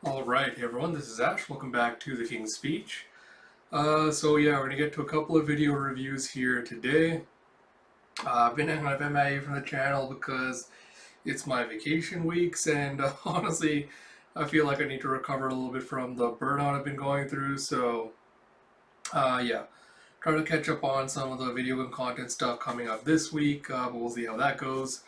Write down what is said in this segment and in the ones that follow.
Alright, hey everyone, this is Ash. Welcome back to The King's Speech. We're going to get to a couple of video reviews here today. I've been kind of MIA from the channel because it's my vacation weeks, and honestly, I feel like I need to recover a little bit from the burnout I've been going through, yeah. Trying to catch up on some of the video game content stuff coming up this week, but we'll see how that goes.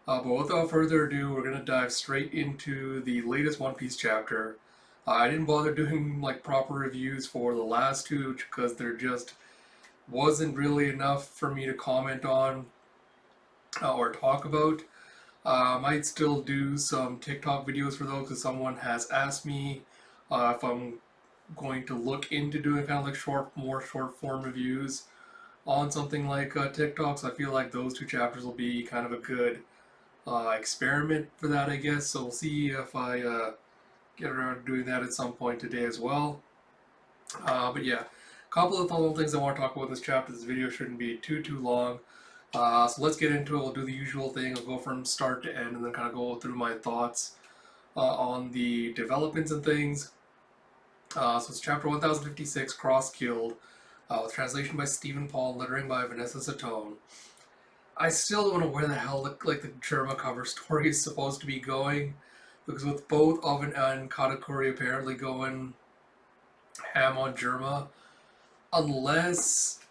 But without further ado, we're gonna dive straight into the latest One Piece chapter. I didn't bother doing like proper reviews for the last two because there just wasn't really enough for me to comment on or talk about. I might still do some TikTok videos for those because someone has asked me if I'm going to look into doing kind of like more short form reviews on something like TikTok. So I feel like those two chapters will be kind of a good experiment for that, I guess. So we'll see if I get around to doing that at some point today as well. But yeah, a couple of little things I want to talk about in this chapter. This video shouldn't be too long. So let's get into it. We'll do the usual thing. I'll go from start to end and then kind of go through my thoughts on the developments and things. So it's chapter 1056, Cross Killed, with translation by Stephen Paul, lettering by Vanessa Satone. I still don't know where the hell the Germa cover story is supposed to be going, because with both Oven and Katakuri apparently going ham on Germa, unless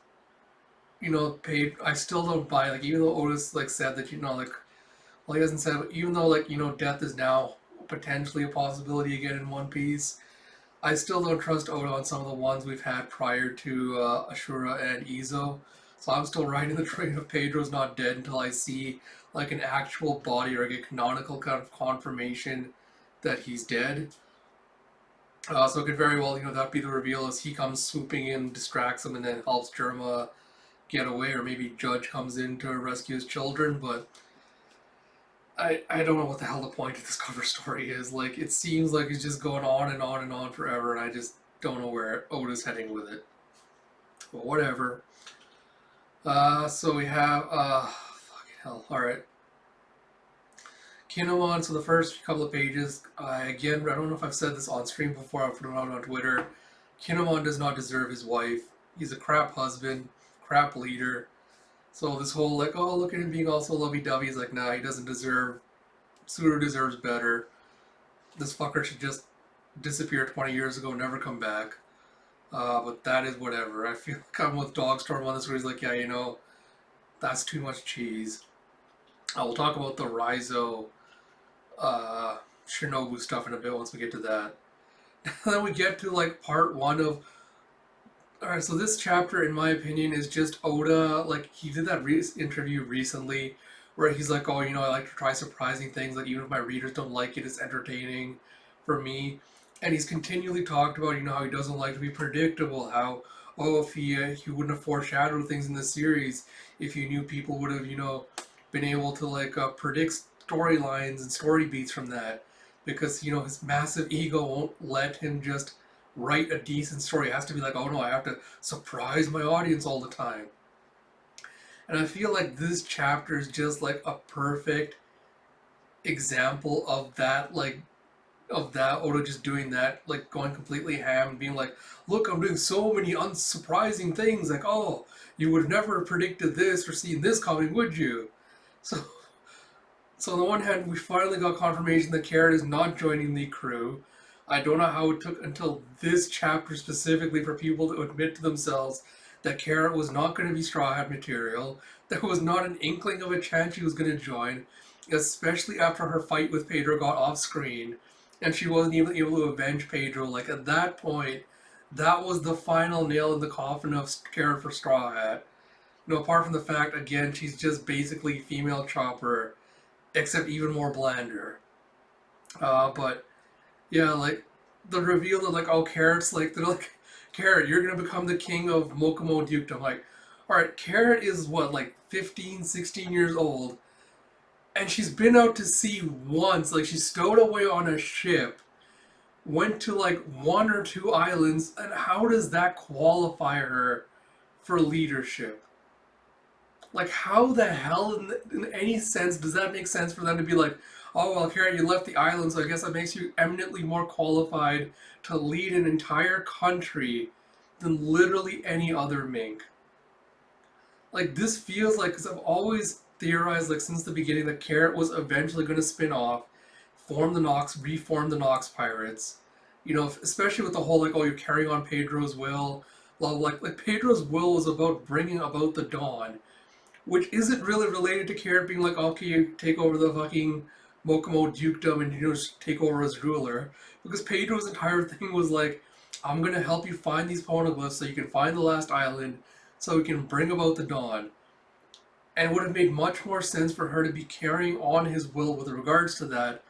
paid. I still don't buy, like, even though Otis like said that well, he hasn't said, but even though death is now potentially a possibility again in One Piece, I still don't trust Oda on some of the ones we've had prior to Ashura and Izo. So I'm still riding the train of Pedro's not dead until I see like an actual body or like a canonical kind of confirmation that he's dead. So it could very well, that be the reveal as he comes swooping in, distracts him, and then helps Germa get away, or maybe Judge comes in to rescue his children. But I don't know what the hell the point of this cover story is. Like, it seems like it's just going on and on and on forever, and I just don't know where Oda's heading with it. But whatever. So we have, fucking hell, alright. Kinemon, so the first couple of pages, again, I don't know if I've said this on stream before, I've put it out on Twitter. Kinemon does not deserve his wife. He's a crap husband, crap leader. So this whole, like, oh, look at him being all so lovey-dovey, is like, nah, he doesn't deserve, Suru deserves better. This fucker should just disappear 20 years ago, never come back. But that is whatever. I feel like I'm with Dogstorm on this where he's like, yeah, that's too much cheese. We'll talk about the Raizo Shinobu stuff in a bit once we get to that. Then we get to like part one of. Alright, so this chapter, in my opinion, is just Oda. Like, he did that interview recently where he's like, oh, I like to try surprising things. Like, even if my readers don't like it, it's entertaining for me. And he's continually talked about, how he doesn't like to be predictable. How, oh, if he wouldn't have foreshadowed things in the series, if he knew people would have, been able to like predict storylines and story beats from that, because his massive ego won't let him just write a decent story. It has to be like, oh no, I have to surprise my audience all the time. And I feel like this chapter is just like a perfect example of that, Oda just doing that, like going completely ham, being like, look, I'm doing so many unsurprising things, like, oh, you would have never predicted this or seen this coming, would you? So, so on the one hand, we finally got confirmation that Carrot is not joining the crew. I don't know how it took until this chapter specifically for people to admit to themselves that Carrot was not going to be Straw Hat material. There was not an inkling of a chance she was going to join, especially after her fight with Pedro got off screen, and she wasn't even able to avenge Pedro. Like, at that point, that was the final nail in the coffin of Carrot for Straw Hat. Apart from the fact, again, she's just basically female Chopper, except even more blander. But yeah, like the reveal of like, oh, Carrot's like, they're like, Carrot, you're gonna become the king of Mokomo Dukedom. Like, all right, Carrot is what, like 15, 16 years old, and she's been out to sea once. Like, she stowed away on a ship, went to like one or two islands, and how does that qualify her for leadership? Like, how the hell, in any sense, does that make sense for them to be like, oh, well, Carrot, you left the island, so I guess that makes you eminently more qualified to lead an entire country than literally any other mink. Like, this feels like, because I've always theorized, like, since the beginning, that Carrot was eventually going to spin off, form the Nox, reform the Nox Pirates. You know, especially with the whole, like, oh, you're carrying on Pedro's will. Like Pedro's will was about bringing about the dawn, which isn't really related to Carrot being like, okay, you take over the fucking Mokomo dukedom and you just take over as ruler. Because Pedro's entire thing was like, I'm gonna help you find these poneglyphs so you can find the last island, so we can bring about the dawn. And it would have made much more sense for her to be carrying on his will with regards to that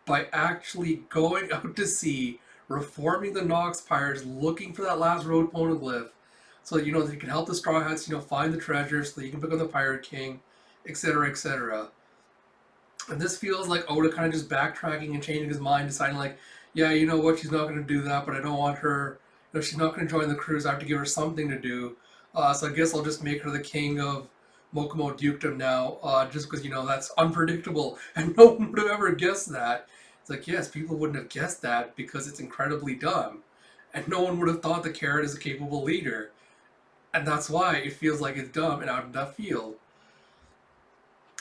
by actually going out to sea, reforming the Nox Pirates, looking for that last road poneglyph, so that, you know, they can help the Straw Hats, you know, find the treasure so that you can become the Pirate King, etc., etc. And this feels like Oda kind of just backtracking and changing his mind, deciding like, yeah, you know what, she's not going to do that, but I don't want her, you know, she's not going to join the cruise. I have to give her something to do. So I guess I'll just make her the king of Mokomo Dukedom now, just because, you know, that's unpredictable, and no one would have ever guessed that. It's like, yes, people wouldn't have guessed that because it's incredibly dumb, and no one would have thought the Carrot is a capable leader, and that's why it feels like it's dumb and out of left field.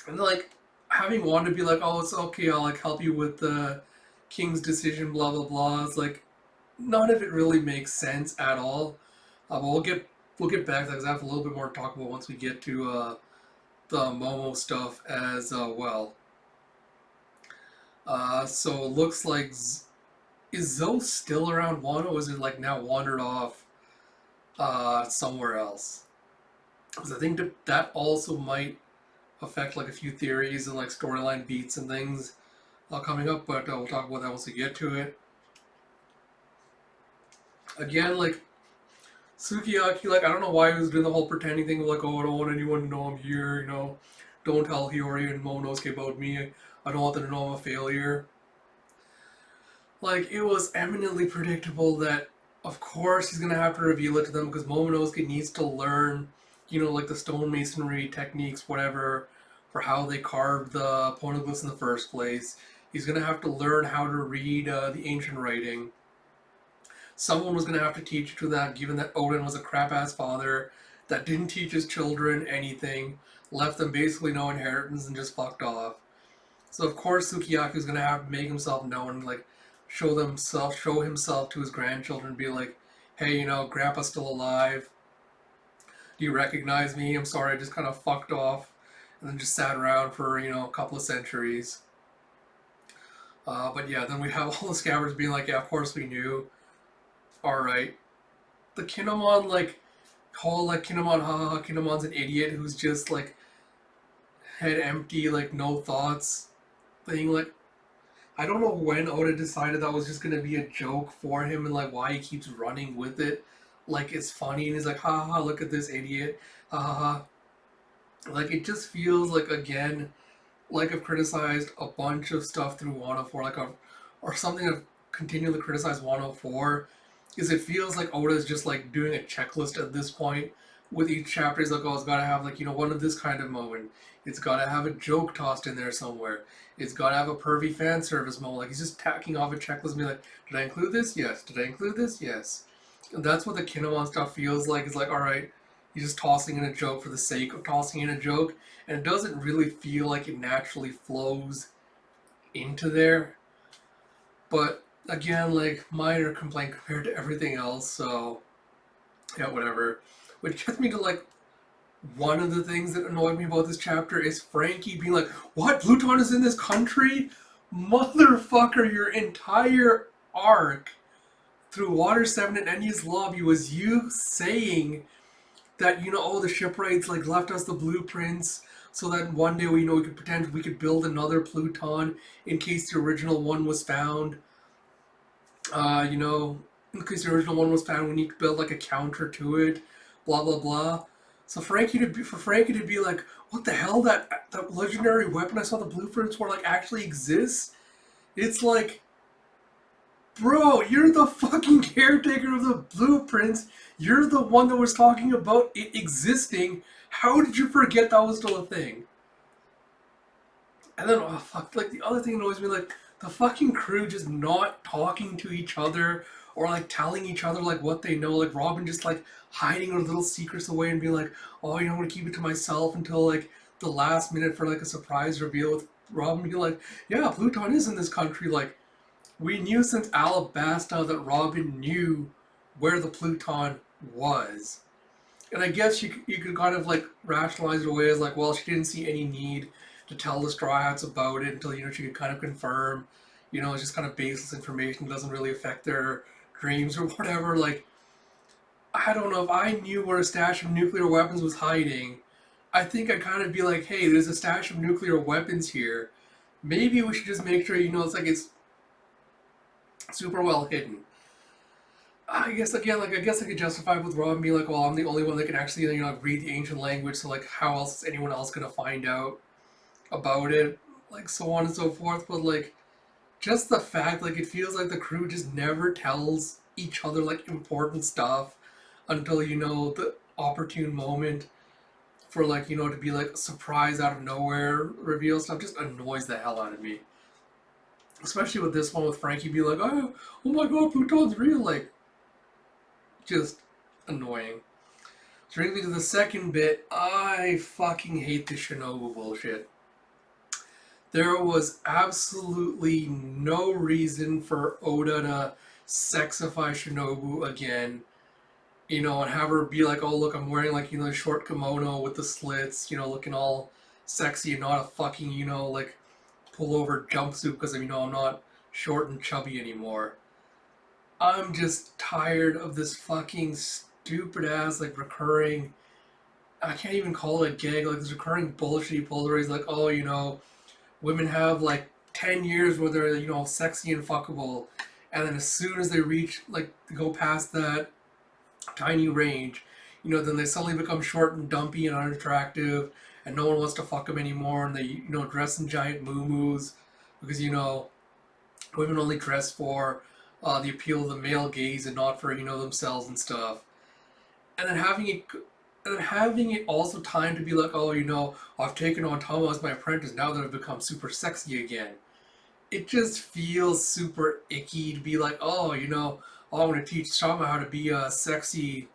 And like, having wanted to be like, oh, it's okay, I'll like help you with the king's decision, blah blah blah. It's like none of it really makes sense at all. But we'll get back to that because I have a little bit more to talk about once we get to the Momo stuff as well. So it looks like is Zoe still around Wano, or is it like now wandered off somewhere else? Because I think that also might affect like a few theories and like storyline beats and things coming up, but we'll talk about that once we get to it. Again, like Sukiyaki, like I don't know why he was doing the whole pretending thing of like, oh, I don't want anyone to know I'm here, you know, don't tell Hiyori and Momonosuke about me. I don't want them to know I'm a failure. Like, it was eminently predictable that, of course, he's gonna have to reveal it to them because Momonosuke needs to learn, you know, like the stonemasonry techniques, whatever, for how they carved the poneglyphs in the first place. He's gonna have to learn how to read the ancient writing. Someone was gonna have to teach to that, given that Oden was a crap ass father that didn't teach his children anything, left them basically no inheritance, and just fucked off. So of course Sukiyaki is gonna have to make himself known, like show himself to his grandchildren, be like, hey, you know, Grandpa's still alive. Do you recognize me? I'm sorry, I just kind of fucked off, and then just sat around for, you know, a couple of centuries. But yeah, then we have all the scabbards being like, yeah, of course we knew. All right, the Kinemon like whole like Kinemon, haha, Kinemon's an idiot who's just like head empty, like no thoughts thing. Like, I don't know when Oda decided that was just gonna be a joke for him and like why he keeps running with it. Like it's funny and he's like, ha ha, ha, look at this idiot, ha ha ha. Like it just feels like again, like I've criticized a bunch of stuff through 104, like a, or something I've continually criticized 104, is it feels like Oda is just like doing a checklist at this point. With each chapter, he's like, oh, it's gotta have like, you know, one of this kind of moment. It's gotta have a joke tossed in there somewhere. It's gotta have a pervy fan service moment. Like he's just tacking off a checklist and be like, did I include this? Yes. Did I include this? Yes. And that's what the Kinemon stuff feels like. It's like, alright, he's just tossing in a joke for the sake of tossing in a joke, and it doesn't really feel like it naturally flows into there. But again, like minor complaint compared to everything else, so yeah, whatever. Which gets me to like one of the things that annoyed me about this chapter is Frankie being like, what? Pluton is in this country? Motherfucker, your entire arc through Water 7 and Enies Lobby was you saying that, you know, oh, the shipwrights like left us the blueprints so that one day we could build another Pluton in case the original one was found. You know, in case the original one was found, we need to build like a counter to it. Blah blah blah. So for Frankie to be like, what the hell, that legendary weapon I saw the blueprints for like actually exists? It's like, bro, you're the fucking caretaker of the blueprints. You're the one that was talking about it existing. How did you forget that was still a thing? And then, oh fuck, like the other thing annoys me, like the fucking crew just not talking to each other or like telling each other like what they know. Like Robin just like hiding her little secrets away and being like, oh, you know, I'm gonna keep it to myself until like the last minute for like a surprise reveal. With Robin being like, yeah, Pluton is in this country. Like we knew since Alabasta that Robin knew where the Pluton was. And I guess you could kind of like rationalize it away as like, well, she didn't see any need to tell the Straw Hats about it until she could kind of confirm, it's just kind of baseless information, doesn't really affect their dreams or whatever. Like, I don't know if I knew where a stash of nuclear weapons was hiding. I think I'd kind of be like, hey, there's a stash of nuclear weapons here. Maybe we should just make sure, it's super well hidden. I guess again, like I guess I could justify it with Rob being like, well, I'm the only one that can actually, read the ancient language, so like, how else is anyone else gonna find out about it? Like, so on and so forth. But like, just the fact, like, it feels like the crew just never tells each other like important stuff until the opportune moment for like to be like a surprise out of nowhere reveal stuff just annoys the hell out of me. Especially with this one with Frankie being like, oh my god, Pluton's real. Like, just annoying. So bringing me to the second bit, I fucking hate the Shinobu bullshit. There was absolutely no reason for Oda to sexify Shinobu again, and have her be like, oh look, I'm wearing like, the short kimono with the slits, looking all sexy and not a fucking, like pullover jumpsuit because, I'm not short and chubby anymore. I'm just tired of this fucking stupid ass like recurring. I can't even call it a gag. Like this recurring bullshit he pulls where he's like, oh, women have like 10 years where they're sexy and fuckable, and then as soon as they reach like go past that tiny range, then they suddenly become short and dumpy and unattractive, and no one wants to fuck them anymore, and they dress in giant moo because women only dress for the appeal of the male gaze and not for themselves and stuff. And then having it also time to be like, oh, I've taken on Tama as my apprentice now that I've become super sexy again. It just feels super icky to be like, oh, I want to teach Tama how to be a sexy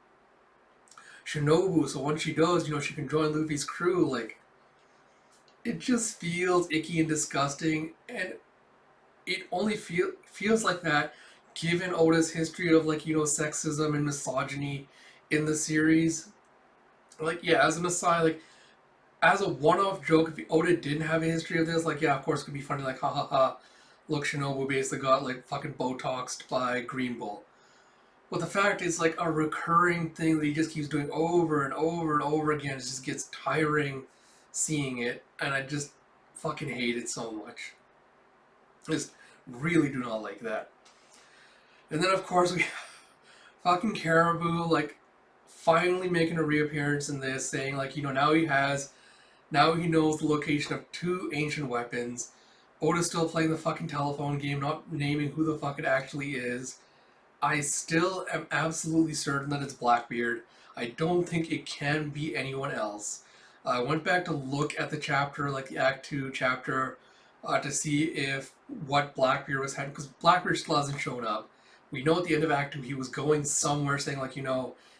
Shinobu, so once she does, she can join Luffy's crew. Like, it just feels icky and disgusting, and it only feels like that given Oda's history of like sexism and misogyny in the series. Like, yeah, as an aside, like as a one-off joke, if Oda didn't have a history of this, like, yeah, of course it could be funny, like, ha ha ha, look, Shinobu basically got like fucking Botoxed by Green Bull. But the fact is like a recurring thing that he just keeps doing over and over and over again. It just gets tiring seeing it, and I just fucking hate it so much. I just really do not like that. And then of course we fucking Caribou like finally making a reappearance in this, saying like, now he knows the location of two ancient weapons. Oda's still playing the fucking telephone game, not naming who the fuck it actually is. I still am absolutely certain that it's Blackbeard. I don't think it can be anyone else. I went back to look at the chapter, like the Act 2 chapter, to see if what Blackbeard was having, because Blackbeard still hasn't shown up. We know at the end of Act 2 he was going somewhere saying like,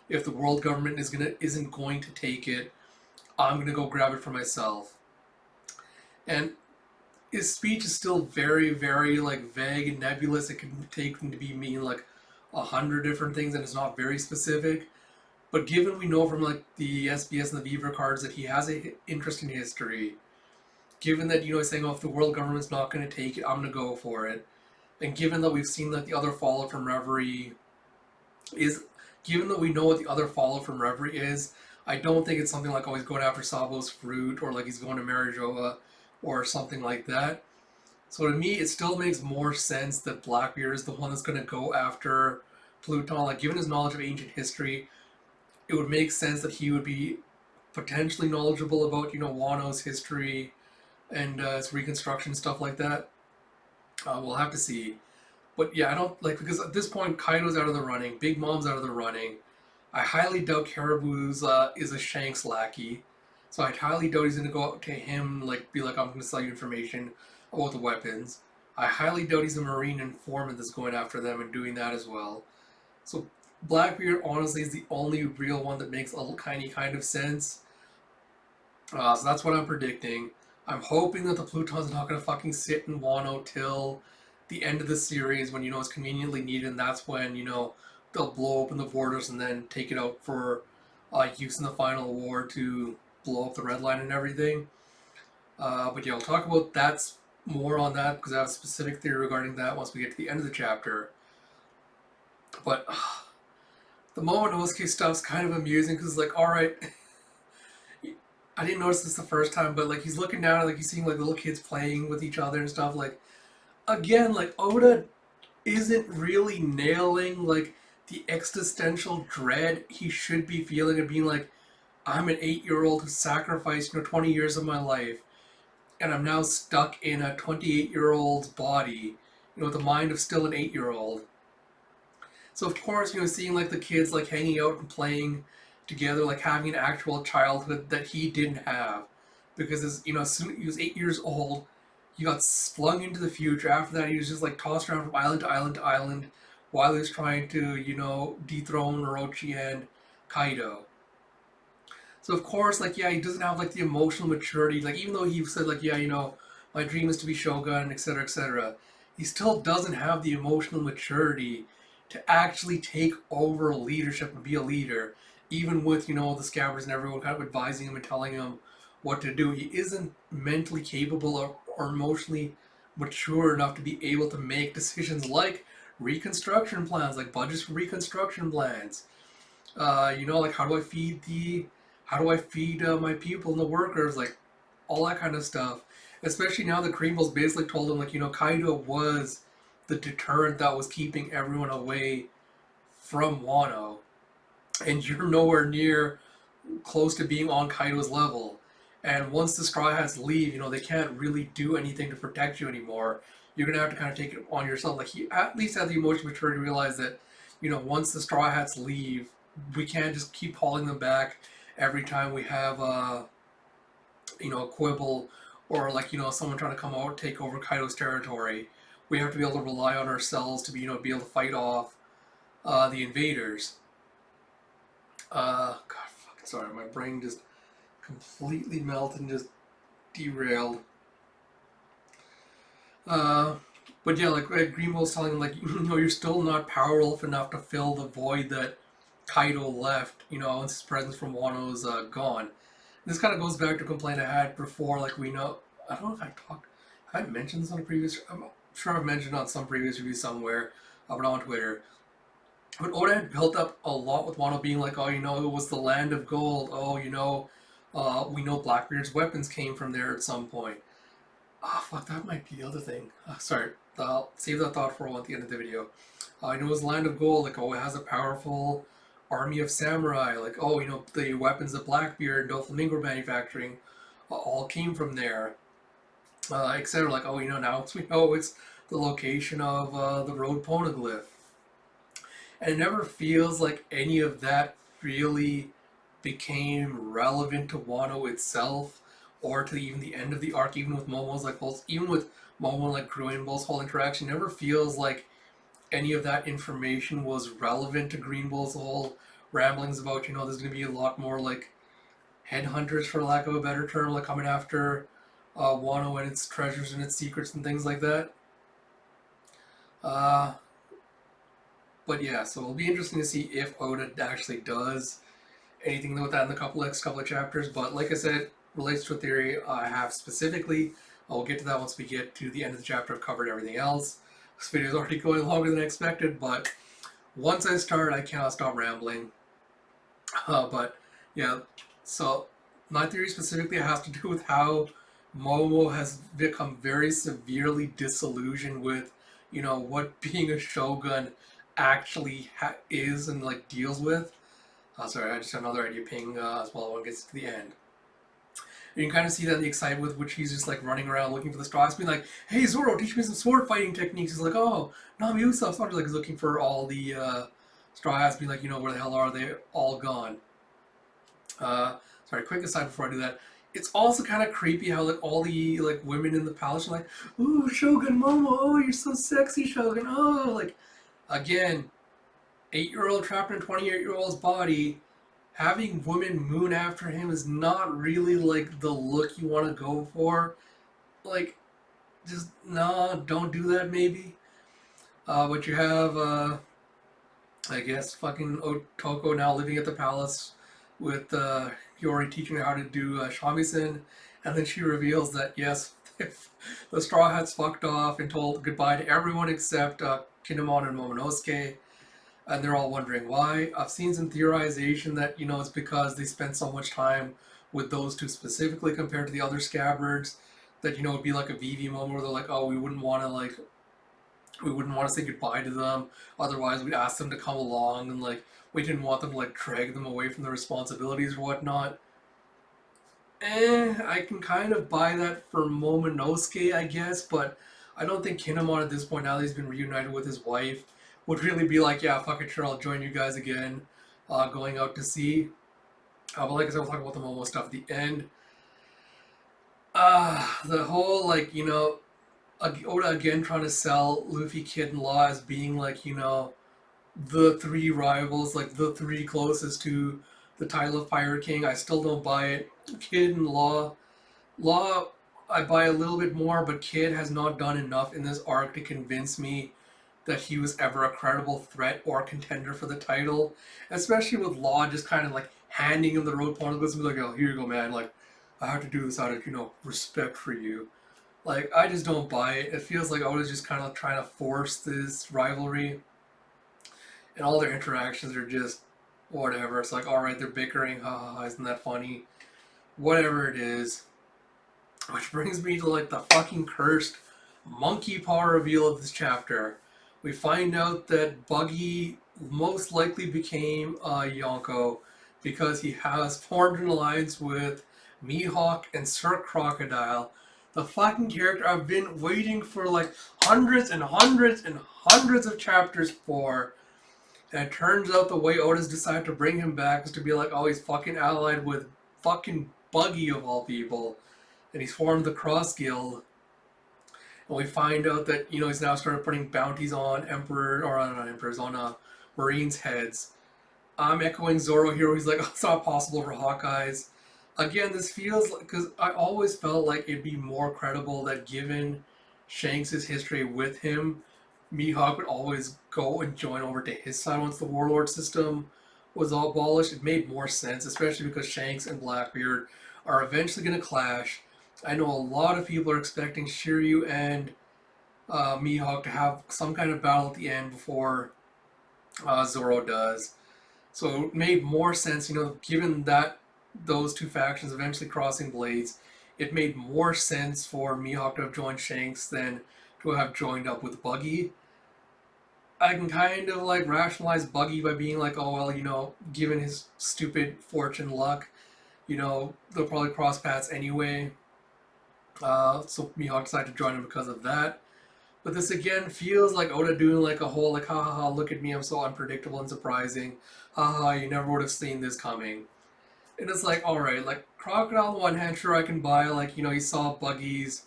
if the world government isn't going to take it, I'm gonna go grab it for myself. And his speech is still very, very like vague and nebulous. It can take him to be mean like 100 different things, and it's not very specific. But given we know from like the SBS and the Beaver cards that he has an interest in history, given that he's saying, oh, if the world government's not going to take it, I'm going to go for it, and given that we've seen that the other fallout from Reverie is, given that we know what the other fallout from Reverie is, I don't think it's something like, oh, he's going after Sabo's fruit, or like he's going to Marijoa, or something like that. So to me, it still makes more sense that Blackbeard is the one that's going to go after Pluton. Like, given his knowledge of ancient history, it would make sense that he would be potentially knowledgeable about, Wano's history and its reconstruction, stuff like that. We'll have to see. But yeah, I don't, like, because at this point, Kaido's out of the running, Big Mom's out of the running. I highly doubt Caribou's is a Shanks lackey. So I highly doubt he's gonna go up to him like be like, I'm gonna sell you information about the weapons. I highly doubt he's a Marine informant that's going after them and doing that as well. So Blackbeard honestly is the only real one that makes a tiny kind of sense. So that's what I'm predicting. I'm hoping that the Pluton's not gonna fucking sit in Wano till the end of the series when it's conveniently needed, and that's when they'll blow open the borders and then take it out for use in the final war to blow up the red line and everything. But yeah, we'll talk about that more on that because I have a specific theory regarding that once we get to the end of the chapter. But the Momonosuke stuff's kind of amusing because, like, alright, I didn't notice this the first time, but like he's looking down and like he's seeing like little kids playing with each other and stuff. Like, again, like Oda isn't really nailing like the existential dread he should be feeling of being like, I'm an 8-year-old who sacrificed 20 years of my life, and I'm now stuck in a 28-year-old's body, with the mind of still an 8-year-old. So of course, seeing like the kids like hanging out and playing together, like having an actual childhood that he didn't have, because as soon as he was 8 years old, he got flung into the future. After that, he was just like tossed around from island to island to island, while he was trying to dethrone Orochi and Kaido. So of course, like, yeah, he doesn't have like the emotional maturity. Like, even though he said like, yeah, my dream is to be Shogun, etc., etc., he still doesn't have the emotional maturity to actually take over leadership and be a leader. Even with the Scabbards and everyone kind of advising him and telling him what to do, he isn't mentally capable or emotionally mature enough to be able to make decisions like reconstruction plans, like budgets for reconstruction plans. Like how do I feed my people and the workers, like all that kind of stuff. Especially now that Green Bull's basically told him like Kaido was the deterrent that was keeping everyone away from Wano, and you're nowhere near close to being on Kaido's level. And once the Straw Hats leave, they can't really do anything to protect you anymore. You're gonna have to kind of take it on yourself. Like, he at least had the emotional maturity to realize that, once the Straw Hats leave, we can't just keep calling them back every time we have a quibble or like someone trying to come out and take over Kaido's territory. We have to be able to rely on ourselves to be be able to fight off the invaders. God, fucking sorry, my brain just completely melted and just derailed. But yeah, like Green Bull's telling him, like, you're still not powerful enough to fill the void that Kaido left, once his presence from Wano is gone. This kind of goes back to a complaint I had before, like, I don't know if I mentioned this on a previous, I'm sure I've mentioned on some previous review somewhere, but on Twitter. But Oda had built up a lot with Wano being like, oh, it was the land of gold. Oh, we know Blackbeard's weapons came from there at some point. Fuck, that might be the other thing. Sorry, I'll save that thought for at the end of the video. I know it's land of gold, like, oh, it has a powerful army of samurai, like, oh, the weapons that Blackbeard and Doflamingo were manufacturing all came from there, etc. Like, oh, now we know it's the location of the road poneglyph. And it never feels like any of that really became relevant to Wano itself, or to even the end of the arc, even with Momo's even with Momo and like Green Bull's whole interaction, never feels like any of that information was relevant to Green Bull's whole ramblings about, there's going to be a lot more like headhunters, for lack of a better term, like coming after Wano and its treasures and its secrets and things like that. But yeah, so it'll be interesting to see if Oda actually does anything with that in the next couple of chapters. But like I said, relates to a theory I have specifically. I'll get to that once we get to the end of the chapter. I've covered everything else. This video is already going longer than I expected, but once I start, I cannot stop rambling. But yeah, so my theory specifically has to do with how Momo has become very severely disillusioned with, what being a shogun actually is and like deals with. Sorry, I just have another idea ping as well when it gets to the end. And you can kind of see that the excitement with which he's just like running around looking for the straws, being like, "Hey Zoro, teach me some sword fighting techniques." He's like, "Oh, Nami Usopp." So like looking for all the straw hats, being like, "Where the hell are they? All gone." So sorry, quick aside before I do that. It's also kind of creepy how like all the like women in the palace are like, "Ooh, Shogun Momo, oh you're so sexy, Shogun." Oh, like again, 8-year-old trapped in a 28-year-old's body. Having women moon after him is not really like the look you want to go for. Like, just no, don't do that. Maybe. But you have, I guess, fucking Otoko now living at the palace with Yori teaching her how to do shamisen, and then she reveals that yes, if the Straw Hats fucked off and told goodbye to everyone except Kinemon and Momonosuke, and they're all wondering why. I've seen some theorization that it's because they spent so much time with those two specifically compared to the other scabbards that it'd be like a VV moment where they're like, oh, we wouldn't want to say goodbye to them. Otherwise, we'd ask them to come along, and like we didn't want them to like drag them away from their responsibilities or whatnot. I can kind of buy that for Momonosuke, I guess, but I don't think Kinemon at this point, now that he's been reunited with his wife, would really be like, yeah, fuck it, sure, I'll join you guys again, going out to sea. But like I said, we'll talk about the Momo stuff at the end. The whole, like, Oda again trying to sell Luffy, Kid, and Law as being like, the three rivals, like the three closest to the title of Pirate King. I still don't buy it. Kid and Law, I buy a little bit more, but Kid has not done enough in this arc to convince me that he was ever a credible threat or contender for the title. Especially with Law just kind of like handing him the road poneglyphs and be like, oh, here you go, man. Like, I have to do this out of, respect for you. Like, I just don't buy it. It feels like Oda's just kind of trying to force this rivalry. And all their interactions are just whatever. It's like, alright, they're bickering. Ha ha ha, isn't that funny? Whatever it is. Which brings me to, like, the fucking cursed monkey paw reveal of this chapter. We find out that Buggy most likely became Yonko because he has formed an alliance with Mihawk and Sir Crocodile. The fucking character I've been waiting for like hundreds and hundreds and hundreds of chapters for. And it turns out the way Oda's decided to bring him back is to be like, oh, he's fucking allied with fucking Buggy of all people. And he's formed the Cross Guild. And we find out that, he's now started putting bounties on Marines' heads. I'm echoing Zoro here, he's like, oh, it's not possible for Hawkeyes. Again, this feels like, because I always felt like it'd be more credible that given Shanks' history with him, Mihawk would always go and join over to his side once the Warlord system was abolished. It made more sense, especially because Shanks and Blackbeard are eventually going to clash. I know a lot of people are expecting Shiryu and Mihawk to have some kind of battle at the end before Zoro does. So it made more sense, given that those two factions eventually crossing blades, it made more sense for Mihawk to have joined Shanks than to have joined up with Buggy. I can kind of like rationalize Buggy by being like, oh well, given his stupid fortune luck, they'll probably cross paths anyway. So Mihawk decided to join him because of that. But this again feels like Oda doing like a whole like, ha ha ha, look at me, I'm so unpredictable and surprising. Ha ha, you never would have seen this coming. And it's like, alright, like, Crocodile on one hand, sure I can buy, like, he saw Buggy's,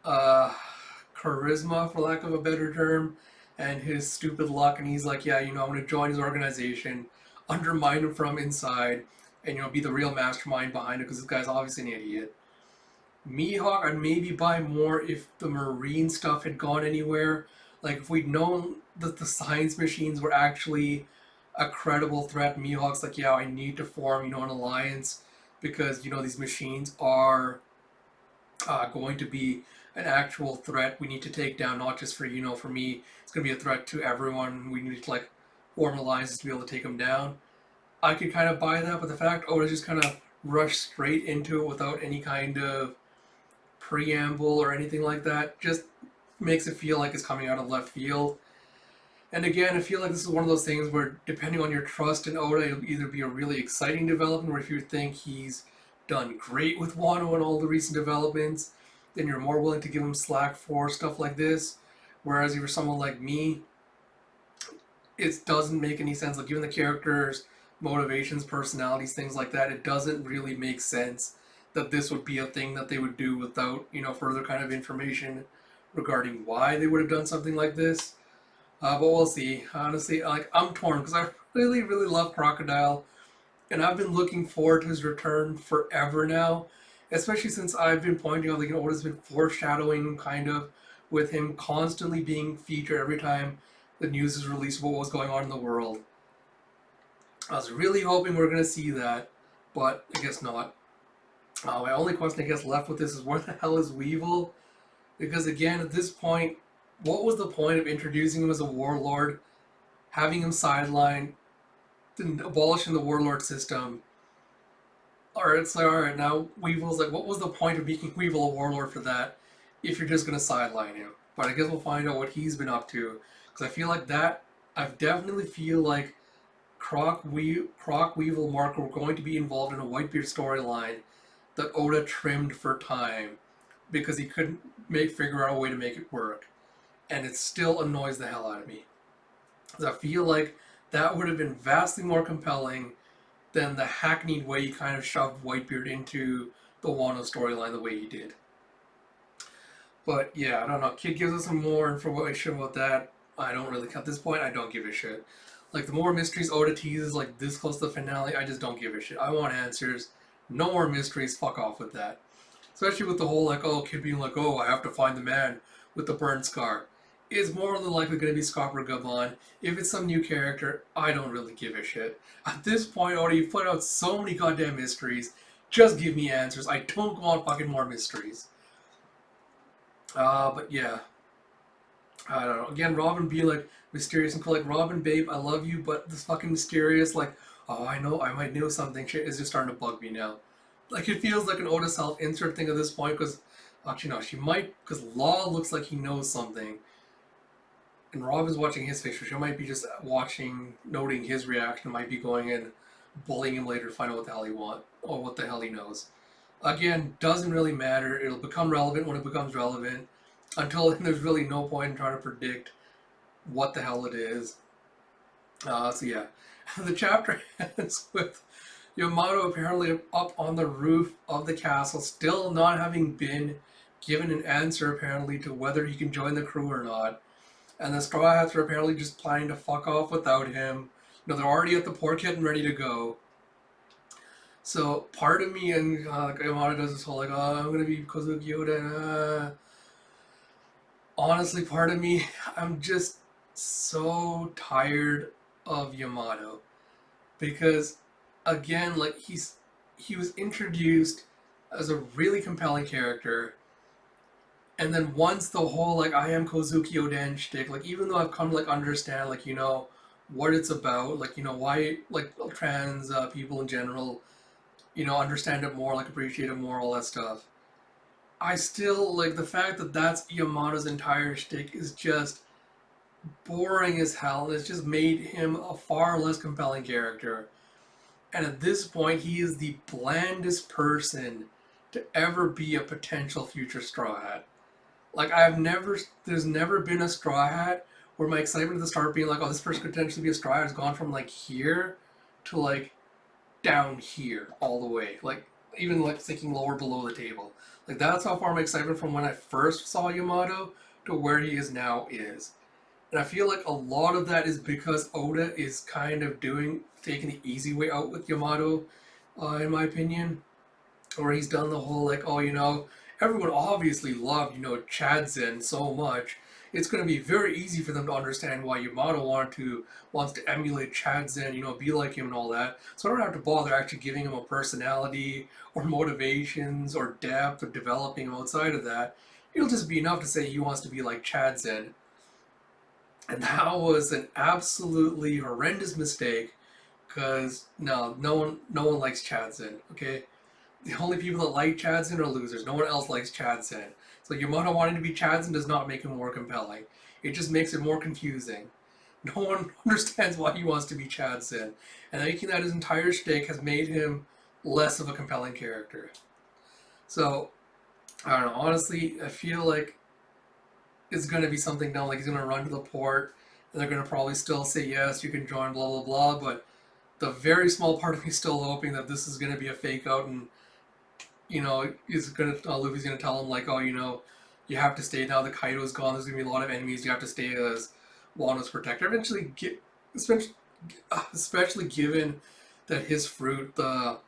charisma, for lack of a better term, and his stupid luck, and he's like, yeah, I'm gonna join his organization, undermine him from inside, and, be the real mastermind behind it, because this guy's obviously an idiot. Mihawk, I'd maybe buy more if the Marine stuff had gone anywhere. Like, if we'd known that the science machines were actually a credible threat, Mihawk's like, yeah, I need to form, an alliance because, these machines are going to be an actual threat we need to take down, not just for, for me. It's going to be a threat to everyone. We need to, like, form alliances to be able to take them down. I could kind of buy that, but the fact Oda just kind of rushed straight into it without any kind of preamble or anything like that just makes it feel like it's coming out of left field. And again, I feel like this is one of those things where, depending on your trust in Oda, it'll either be a really exciting development, or if you think he's done great with Wano and all the recent developments, then you're more willing to give him slack for stuff like this. Whereas if you're someone like me, it doesn't make any sense. Like, given the characters motivations, personalities, things like that, it doesn't really make sense that this would be a thing that they would do without, further kind of information regarding why they would have done something like this. But we'll see. Honestly, like I'm torn because I really, really love Crocodile, and I've been looking forward to his return forever now, especially since I've been pointing out, like, what has been foreshadowing kind of with him constantly being featured every time the news is released what was going on in the world. I was really hoping we are going to see that, but I guess not. My only question I guess left with this is where the hell is Weevil? Because again, at this point, what was the point of introducing him as a warlord, having him sidelined, abolishing the warlord system? Alright, it's like, alright, now Weevil's like, what was the point of making Weevil a warlord for that if you're just going to sideline him? But I guess we'll find out what he's been up to. Because I feel like that, I definitely feel like Croc, Weevil, Mark were going to be involved in a Whitebeard storyline that Oda trimmed for time because he couldn't figure out a way to make it work. And it still annoys the hell out of me. Because I feel like that would have been vastly more compelling than the hackneyed way he kind of shoved Whitebeard into the Wano storyline the way he did. But yeah, I don't know. Kid gives us some more information about that. I don't really, at this point, I don't give a shit. Like, the more mysteries Oda teases, like, this close to the finale, I just don't give a shit. I want answers. No more mysteries. Fuck off with that. Especially with the whole, like, oh, Kid being like, oh, I have to find the man with the burn scar. It's more than likely going to be Scopper Gabon. If it's some new character, I don't really give a shit. At this point, Oda, you've put out so many goddamn mysteries. Just give me answers. I don't want fucking more mysteries. But yeah. I don't know. Again, Robin being like mysterious and cool, like, Robin, babe, I love you, but this fucking mysterious, like, oh, I know, I might know something shit is just starting to bug me now. Like, it feels like an Oda self-insert thing at this point, because, actually, no, she might, because Law looks like he knows something, and Robin's watching his face, so she might be just watching, noting his reaction, might be going and bullying him later to find out what the hell he wants, or what the hell he knows. Again, doesn't really matter. It'll become relevant when it becomes relevant. Until then, there's really no point in trying to predict what the hell it is. So yeah, the chapter ends with Yamato apparently up on the roof of the castle, still not having been given an answer apparently to whether he can join the crew or not. And the Straw Hats are apparently just planning to fuck off without him. They're already at the port getting ready to go. So part of me, and Yamato does this whole like, oh, I'm gonna be Kozuki Oda. Honestly, part of me, I'm just so tired of Yamato, because again, like, he was introduced as a really compelling character, and then once the whole like I am Kozuki Oden shtick, like, even though I've come to like understand, like, what it's about, like, why, like, trans people in general, understand it more, like, appreciate it more, all that stuff. I still, like, the fact that that's Yamato's entire shtick is just boring as hell, and it's just made him a far less compelling character. And at this point, he is the blandest person to ever be a potential future Straw Hat. Like, there's never been a Straw Hat where my excitement at the start being like, oh, this person could potentially be a Straw Hat has gone from, like, here to, like, down here all the way. Like, even, like, thinking lower below the table. Like, that's how far my excitement from when I first saw Yamato to where he is now is. And I feel like a lot of that is because Oda is kind of taking the easy way out with Yamato, in my opinion. Or he's done the whole, like, oh, everyone obviously loved, Chadzen so much. It's going to be very easy for them to understand why Yamato wants to emulate Chadzen, be like him and all that. So I don't have to bother actually giving him a personality or motivations or depth or developing him outside of that. It'll just be enough to say he wants to be like Chadzen. And that was an absolutely horrendous mistake, because no one likes Chadzen, okay? The only people that like Chadzen are losers. No one else likes Chadzen. So Yamato wanting to be Chadzen does not make him more compelling. It just makes it more confusing. No one understands why he wants to be Chadzen. And making that his entire shtick has made him less of a compelling character. So, I don't know. Honestly, I feel like it's going to be something down, like he's going to run to the port, and they're going to probably still say, yes, you can join, blah, blah, blah, but the very small part of me still hoping that this is going to be a fake out, and Luffy's gonna tell him like, oh, you have to stay now. The Kaido's gone. There's gonna be a lot of enemies. You have to stay as Wano's protector. Eventually, especially given that his fruit, the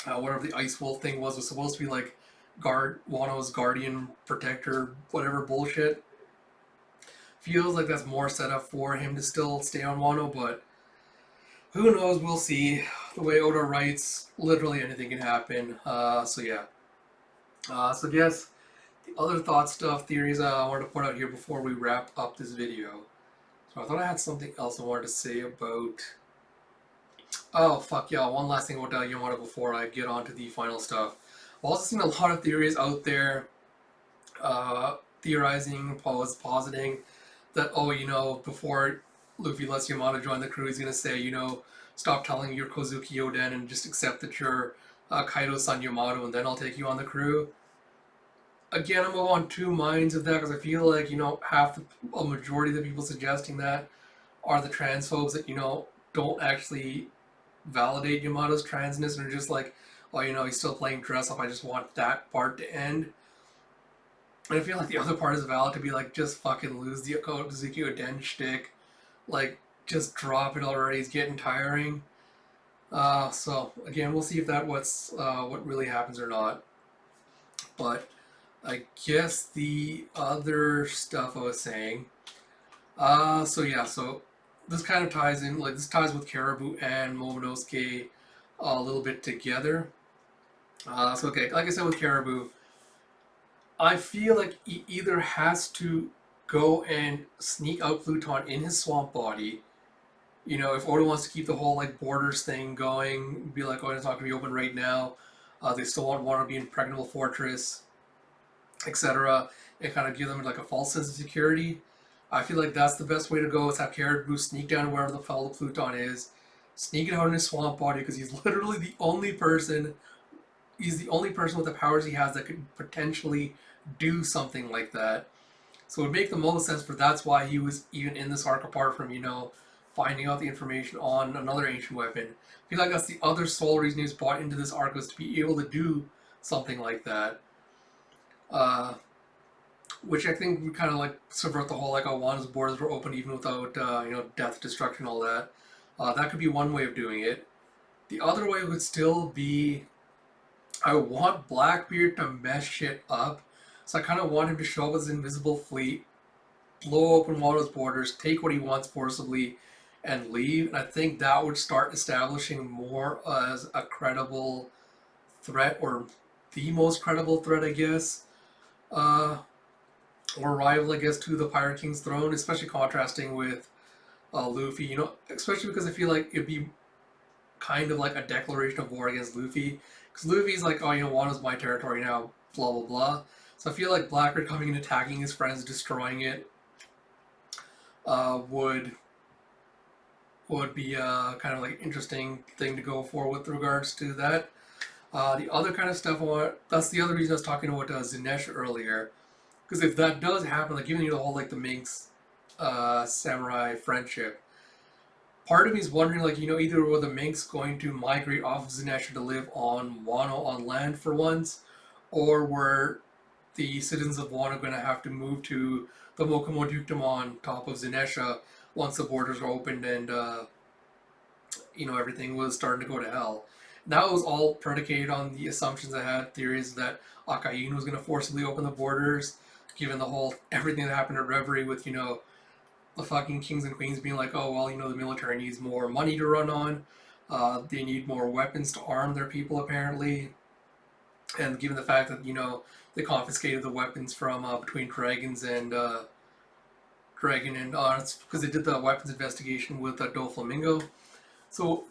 whatever the Ice Wolf thing was supposed to be like Wano's guardian protector, whatever bullshit. Feels like that's more set up for him to still stay on Wano, but who knows? We'll see. The way Oda writes, literally anything can happen. So yeah. So yes, the other thought stuff, theories I wanted to put out here before we wrap up this video. So I thought I had something else I wanted to say about. Oh fuck yeah! One last thing about Yamato before I get on to the final stuff. I've also seen a lot of theories out there, theorizing, positing that before Luffy lets Yamato join the crew, he's gonna say, stop telling your Kozuki Oden and just accept that you're Kaido's son Yamato, and then I'll take you on the crew. Again, I'm on two minds of that because I feel like a majority of the people suggesting that are the transphobes that don't actually validate Yamato's transness and are just like, oh, he's still playing dress up. I just want that part to end. And I feel like the other part is valid to be like, just fucking lose the Kozuki Oden shtick. Like, just drop it already. It's getting tiring. So again, we'll see if what really happens or not. But I guess the other stuff I was saying. So this kind of ties in. Like this ties with Caribou and Momonosuke a little bit together. Okay, like I said with Caribou, I feel like he either has to go and sneak out Pluton in his swamp body. If Oda wants to keep the whole like borders thing going, be like, oh, it's not going to be open right now. They still want to be in Impregnable Fortress, etc. And kind of give them like a false sense of security. I feel like that's the best way to go. Is have Caribou sneak down wherever the fellow Pluton is, sneak it out in his swamp body because he's literally the only person. He's the only person with the powers he has that could potentially do something like that. So it would make the most sense for that's why he was even in this arc, apart from, finding out the information on another ancient weapon. I feel like that's the other sole reason he was brought into this arc, was to be able to do something like that. Which I think would kind of like subvert the whole like, oh, Wano's borders were open even without, death, destruction, all that. That could be one way of doing it. The other way would still be, I want Blackbeard to mess shit up. So I kind of want him to show up with his invisible fleet, blow open Wano's borders, take what he wants forcibly, and leave. And I think that would start establishing more as a credible threat, or the most credible threat, I guess, or rival, I guess, to the Pirate King's throne, especially contrasting with Luffy. Especially because I feel like it'd be kind of like a declaration of war against Luffy. Because Luffy's like, oh, Wano's my territory now, blah, blah, blah. So I feel like Blackbeard coming and attacking his friends, destroying it, would be kind of like interesting thing to go for with regards to that. The other kind of stuff that's the other reason I was talking about Zinesh earlier. Because if that does happen, like giving you the whole like the Minx samurai friendship, part of me is wondering, like, either were the Minx going to migrate off of Zinesh to live on Wano on land for once, or were the citizens of Wano going to have to move to the Mokumo Dukedom on top of Zinesha once the borders were opened and, everything was starting to go to hell. That was all predicated on the assumptions I had, theories that Akainu was going to forcibly open the borders, given the whole, everything that happened at Reverie with, the fucking kings and queens being like, oh, well, the military needs more money to run on. They need more weapons to arm their people, apparently. And given the fact that, they confiscated the weapons from between Dragons and it's because they did the weapons investigation with Doflamingo. So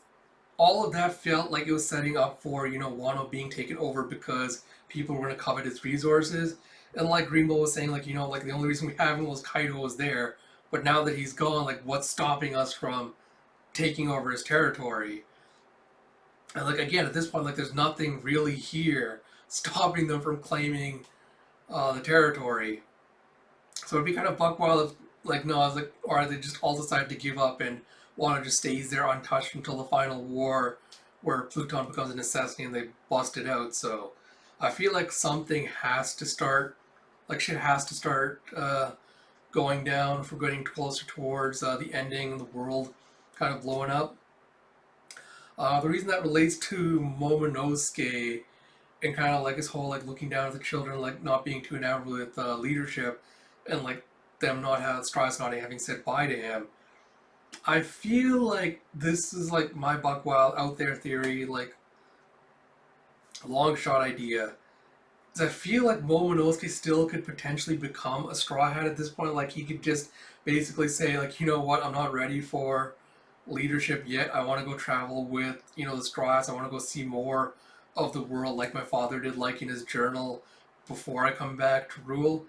all of that felt like it was setting up for, Wano being taken over because people were going to covet its resources. And like Greenbow was saying, like, like the only reason we have him was Kaido was there. But now that he's gone, like, what's stopping us from taking over his territory? And, like, again, at this point, like, there's nothing really here stopping them from claiming the territory. So it'd be kind of buck wild if, like, no, I was like, or they just all decide to give up and Wano just stays there untouched until the final war, where Pluton becomes a necessity and they bust it out. So I feel like something has to start, like shit has to start going down if we're getting closer towards the ending, the world kind of blowing up. The reason that relates to Momonosuke and kind of like his whole like looking down at the children, like not being too enamored with leadership, and like them not have Strauss not having said bye to him. I feel like this is like my buck wild out there theory, like long shot idea. I feel like Momonosuke still could potentially become a Straw Hat at this point. Like he could just basically say, like, you know what, I'm not ready for leadership yet. I want to go travel with, the Straw Hats. I want to go see more of the world, like my father did, like in his journal before I come back to rule.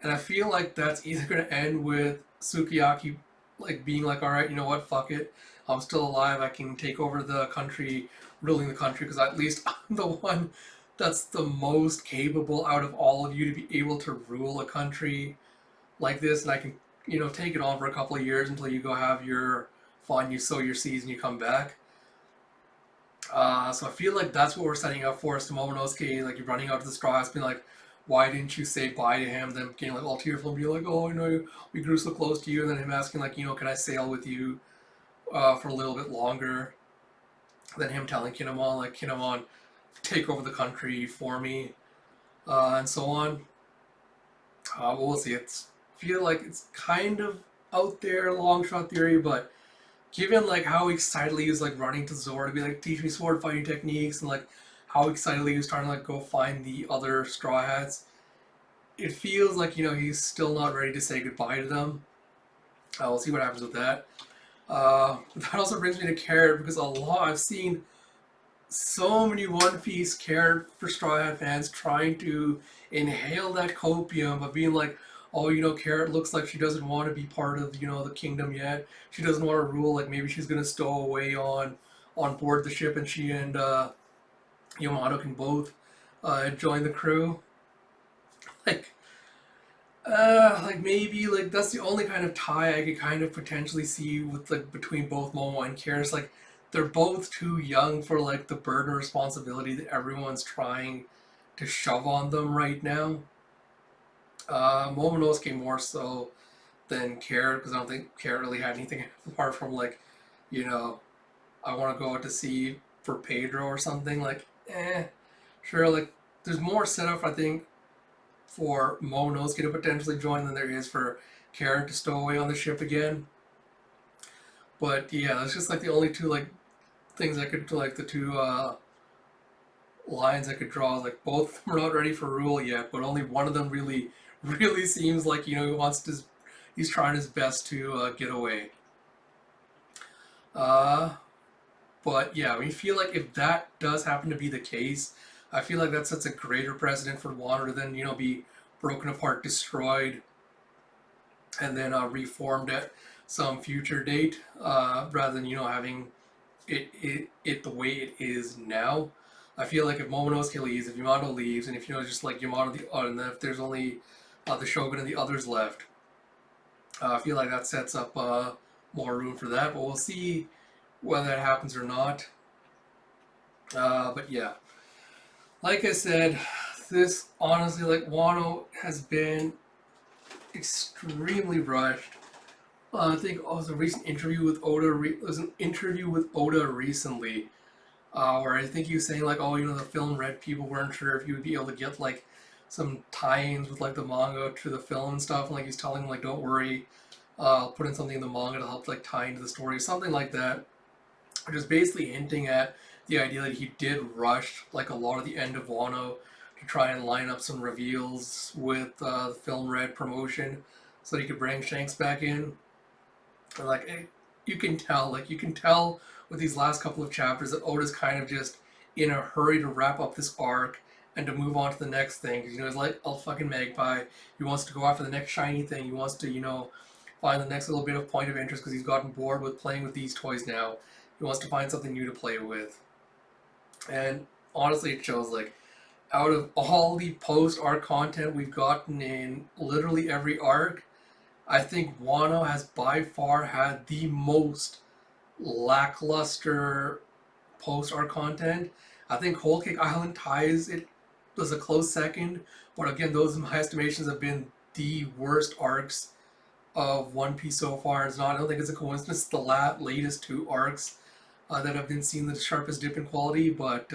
And I feel like that's either going to end with Sukiyaki, like being like, all right, you know what, fuck it. I'm still alive. I can take over the country, ruling the country, because at least I'm the one that's the most capable out of all of you to be able to rule a country like this, and I can, take it on for a couple of years until you go have your fun, you sow your seeds, and you come back. So I feel like that's what we're setting up for. So Momonosuke, like you're running out to the straw house, being like, "Why didn't you say bye to him?" Then getting like all tearful and being like, "Oh, we grew so close to you," and then him asking like, "Can I sail with you for a little bit longer?" Then him telling Kinemon like, "Kinemon, take over the country for me," and so on. We'll see. It's feel like it's kind of out there, long shot theory, but given like how excitedly he was like running to Zoro to be like, teach me sword fighting techniques, and like how excitedly he was trying to like go find the other Straw Hats, it feels like he's still not ready to say goodbye to them. We'll see what happens with that. That also brings me to Carrot, because a lot I've seen so many One Piece Carrot for Straw Hat fans trying to inhale that copium, but being like, oh, Carrot looks like she doesn't want to be part of, the kingdom yet. She doesn't want to rule. Like maybe she's gonna stow away on board the ship, and she and Yamato can both join the crew. Like, like maybe like that's the only kind of tie I could kind of potentially see with like between both Momo and Carrot. Like they're both too young for like the burden of responsibility that everyone's trying to shove on them right now. Momonosuke more so than Carrot, because I don't think Carrot really had anything apart from like, you know, I want to go out to sea for Pedro or something. Like, sure. Like, there's more setup I think for Momonosuke to potentially join than there is for Carrot to stow away on the ship again. But yeah, that's just like the only two like things I could like the two lines I could draw. Like both are not ready for rule yet, but only one of them really seems like he wants to. He's trying his best to get away. Uh, but yeah, we feel like if that does happen to be the case, I feel like that sets a greater precedent for Water than be broken apart, destroyed, and then reformed at some future date, rather than having it the way it is now. I feel like if Momonosuke leaves, if Yamato leaves, and if just like Yamato and then if there's only the Shogun and the others left, I feel like that sets up more room for that. But we'll see whether that happens or not. But yeah, like I said, this honestly, like Wano has been extremely rushed. I think it was a recent interview with Oda. It was an interview with Oda recently, where I think he was saying like, oh, the film Red people weren't sure if you would be able to get like some tie-ins with like the manga to the film and stuff. And like he's telling them like, don't worry, I'll put in something in the manga to help like tie into the story, something like that. Which is basically hinting at the idea that he did rush like a lot of the end of Wano to try and line up some reveals with the film Red promotion, so that he could bring Shanks back in. And like you can tell with these last couple of chapters that Oda's kind of just in a hurry to wrap up this arc and to move on to the next thing. Because he's like a fucking magpie. He wants to go after the next shiny thing. He wants to find the next little bit of point of interest because he's gotten bored with playing with these toys now. He wants to find something new to play with. And honestly, it shows like out of all the post arc content we've gotten in literally every arc, I think Wano has by far had the most lackluster post-arc content. I think Whole Cake Island ties it was a close second, but again, those in my estimations have been the worst arcs of One Piece so far. It's not. I don't think it's a coincidence. It's the latest two arcs that have been seeing the sharpest dip in quality. But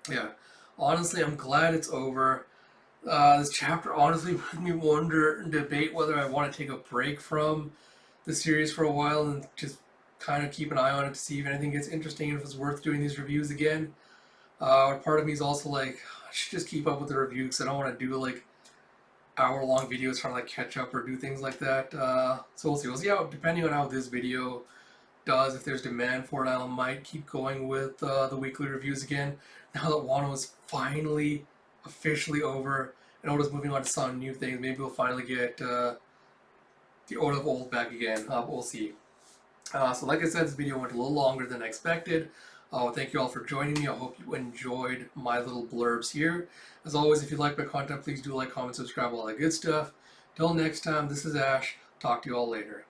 yeah, honestly, I'm glad it's over. This chapter honestly made me wonder and debate whether I want to take a break from the series for a while and just kind of keep an eye on it to see if anything gets interesting and if it's worth doing these reviews again. Part of me is also like, I should just keep up with the review because I don't want to do like hour-long videos trying to like catch up or do things like that. So we'll see. We'll see how, depending on how this video does, if there's demand for it, I might keep going with the weekly reviews again. Now that Wano is finally officially over and Oda's moving on to some new things, maybe we'll finally get the Oda of old back again. We'll see. So like I said, this video went a little longer than I expected. Thank you all for joining me. I hope you enjoyed my little blurbs here. As always, if you like my content, please do like, comment, subscribe, all that good stuff. Till next time, this is Ash. Talk to you all later.